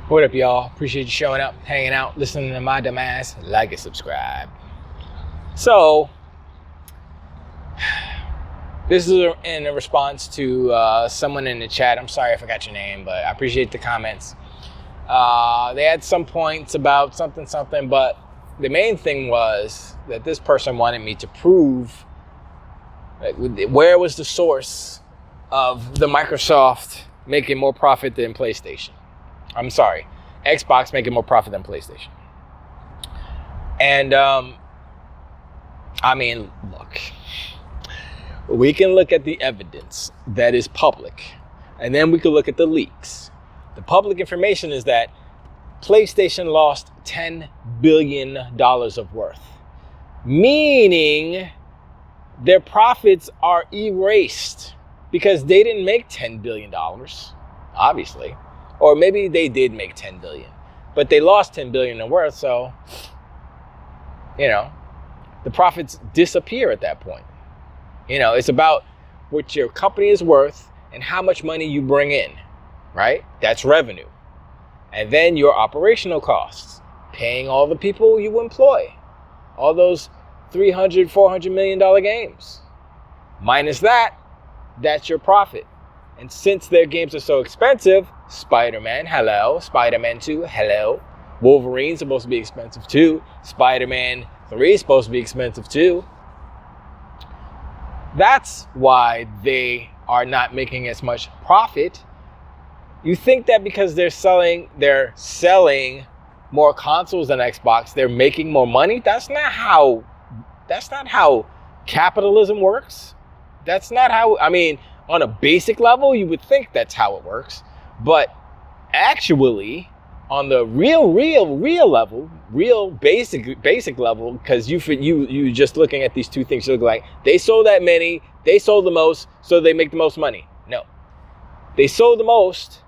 What up, y'all? Appreciate you showing up, hanging out, listening to my dumb ass. Like and subscribe. So, this is in a response to someone in the chat. I'm sorry I forgot your name, but I appreciate the comments. They had some points about something, but the main thing was that this person wanted me to prove where was the source of the Microsoft making more profit than PlayStation. I'm sorry, Xbox making more profit than PlayStation. And I mean, look, we can look at the evidence that is public, and then we can look at the leaks. The public information is that PlayStation lost $10 billion of worth, meaning their profits are erased because they didn't make $10 billion, obviously. Or maybe they did make $10 billion, but they lost $10 billion in worth, so, the profits disappear at that point. It's about what your company is worth and how much money you bring in, right? That's revenue. And then your operational costs, paying all the people you employ, all those $300, $400 million games. Minus that, that's your profit. And since their games are so expensive, Spider-Man, hello. Spider-Man 2, hello. Wolverine's supposed to be expensive too. Spider-Man 3 is supposed to be expensive too. That's why they are not making as much profit. You think that because they're selling more consoles than Xbox, they're making more money? That's not how capitalism works. That's not how, on a basic level, you would think that's how it works. But actually, on the real level, real basic level, because you just looking at these two things, you look like they sold that many, they sold the most, so they make the most money. No. They sold the most,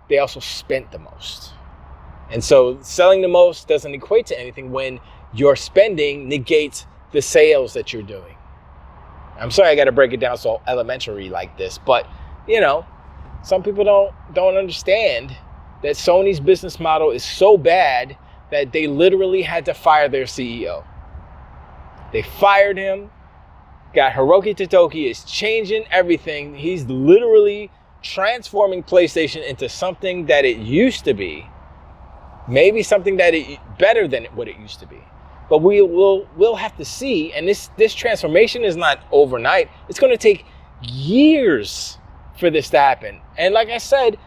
they also spent the most. And so selling the most doesn't equate to anything when your spending negates the sales that you're doing. I'm sorry I got to break it down so elementary like this, but some people don't understand that Sony's business model is so bad that they literally had to fire their CEO. They fired him. Got Hiroki Totoki is changing everything. He's literally transforming PlayStation into something that it used to be. Maybe something that it better than what it used to be. But we'll have to see. And this transformation is not overnight. It's going to take years for this to happen. And like I said,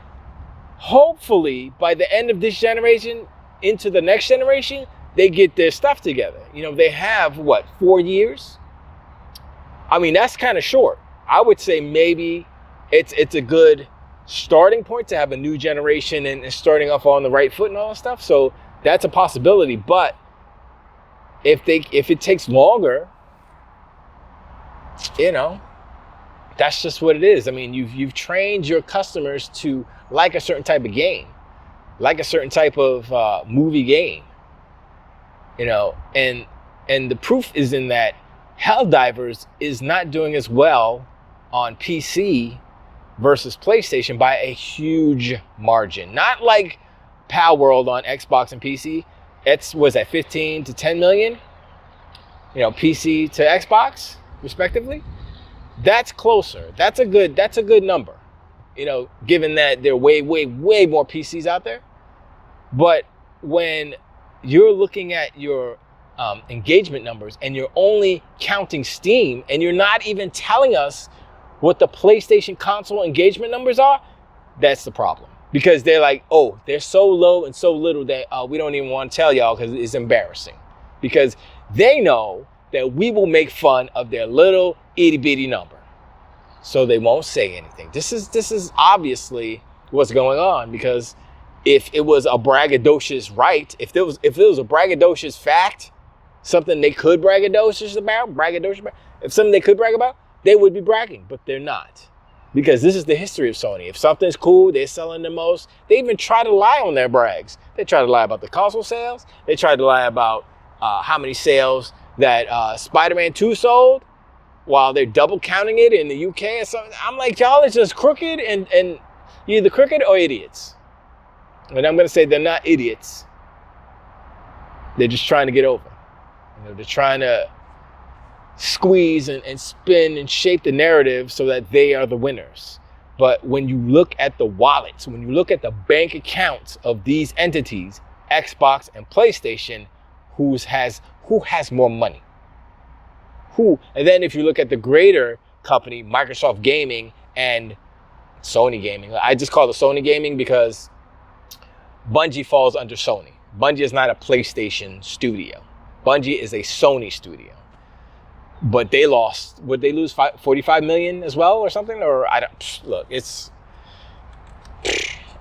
hopefully by the end of this generation into the next generation, they get their stuff together. They have 4 years? That's kind of short. I would say maybe it's a good starting point to have a new generation and starting off on the right foot and all that stuff. So that's a possibility. But if it takes longer, that's just what it is. You've trained your customers to like a certain type of game, like a certain type of movie game, and the proof is in that Helldivers is not doing as well on PC versus PlayStation by a huge margin. Not like Palworld on Xbox and PC. Was at 15 to 10 million, PC to Xbox, respectively. That's closer. That's a good number, given that there are way more PCs out there. But when you're looking at your engagement numbers and you're only counting Steam and you're not even telling us what the PlayStation console engagement numbers are, that's the problem. Because they're like, oh, they're so low and so little that we don't even want to tell y'all because it's embarrassing. Because they know that we will make fun of their little itty bitty number. So they won't say anything. This is obviously what's going on, because if it was a braggadocious if it was a braggadocious fact, something they could braggadocious about, if something they could brag about, they would be bragging, but they're not. Because this is the history of Sony. If something's cool, they're selling the most. They even try to lie on their brags. They try to lie about the console sales. They try to lie about how many sales that Spider-Man 2 sold, while they're double counting it in the UK and something. I'm like, y'all is just crooked, and you're either crooked or idiots. And I'm going to say they're not idiots. They're just trying to get over. They're trying to squeeze and spin and shape the narrative so that they are the winners. But when you look at the wallets, when you look at the bank accounts of these entities, Xbox and PlayStation, who has more money? Who? And then if you look at the greater company, Microsoft Gaming and Sony Gaming. I just call it Sony Gaming because Bungie falls under Sony. Bungie is not a PlayStation studio. Bungie is a Sony studio. But they lost, would they lose 45 million as well or something? Or I don't, look, it's,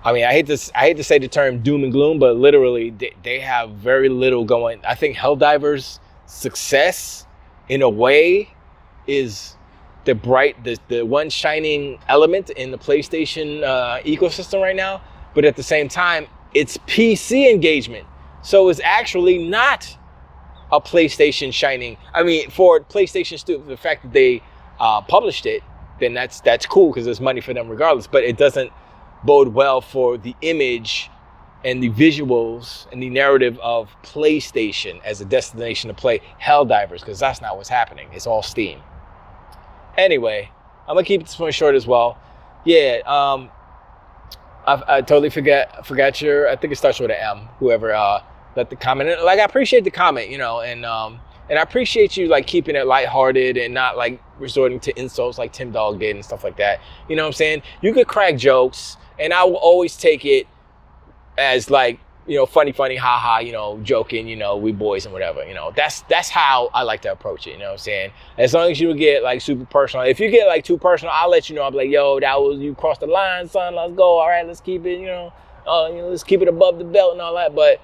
I mean, I hate to say the term doom and gloom, but literally they have very little going. I think Helldivers' success in a way is the one shining element in the PlayStation ecosystem right now. But at the same time, it's PC engagement. So it's actually not a PlayStation shining. I mean, for PlayStation, the fact that they published it, then that's cool because there's money for them regardless. But it doesn't bode well for the image and the visuals and the narrative of PlayStation as a destination to play Helldivers, because that's not what's happening. It's all Steam. Anyway, I'm gonna keep this one short as well. Yeah, I totally forgot your. I think it starts with an M. Whoever let the comment. Like, I appreciate the comment, and I appreciate you like keeping it lighthearted and not like resorting to insults like Tim Dog did and stuff like that. You know what I'm saying? You could crack jokes, and I will always take it as like, funny, haha, joking, we boys and whatever, that's how I like to approach it. You know what I'm saying? As long as you get like super personal. If you get like too personal, I'll let you know. I'll be like, yo, you crossed the line, son. Let's go. All right, let's keep it, let's keep it above the belt and all that. But,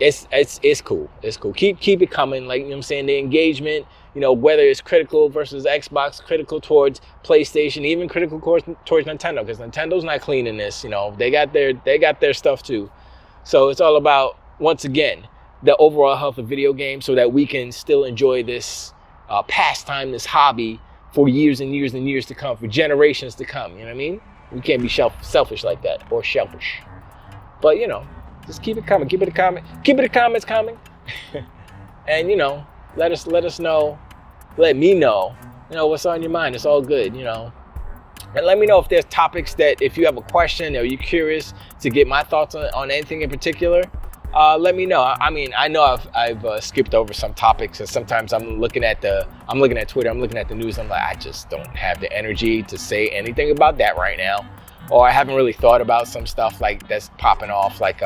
it's cool. It's cool. Keep it coming. Like, what I'm saying? The engagement, whether it's critical versus Xbox, critical towards PlayStation, even critical towards Nintendo, because Nintendo's not clean in this. They got their stuff too. So it's all about, once again, the overall health of video games, so that we can still enjoy this pastime, this hobby for years and years and years to come, for generations to come. You know what I mean? We can't be selfish like that, or shellfish. But just keep it coming. Keep the comments coming. And let us know. Let me know, what's on your mind. It's all good, And let me know if there's topics that, if you have a question or you're curious to get my thoughts on anything in particular, let me know. I mean, I know I've skipped over some topics, and sometimes I'm looking at Twitter, I'm looking at the news. I'm like, I just don't have the energy to say anything about that right now. Or I haven't really thought about some stuff like that's popping off, like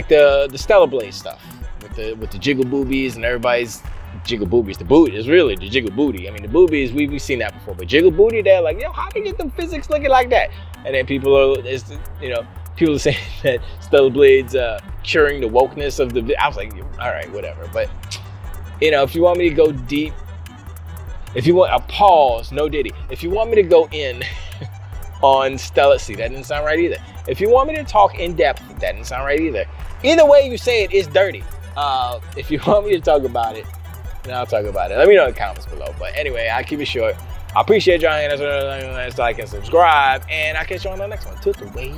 the Stellar Blade stuff with the jiggle boobies and everybody's jiggle boobies. The boot is really the jiggle booty. I mean, the boobies, we've seen that before, but jiggle booty, they're like, yo, how do you get them physics looking like that? And then people are saying that Stellar Blade's curing the wokeness of the. I was like, all right, whatever. But if you want me to go deep, if you want a pause, no Diddy. If you want me to go in on Stellar, see, that didn't sound right either. If you want me to talk in depth, that didn't sound right either. Either way you say it, it's dirty. If you want me to talk about it, then I'll talk about it. Let me know in the comments below. But anyway, I'll keep it short. I appreciate y'all. Like and subscribe. And I'll catch you on the next one. Took the way.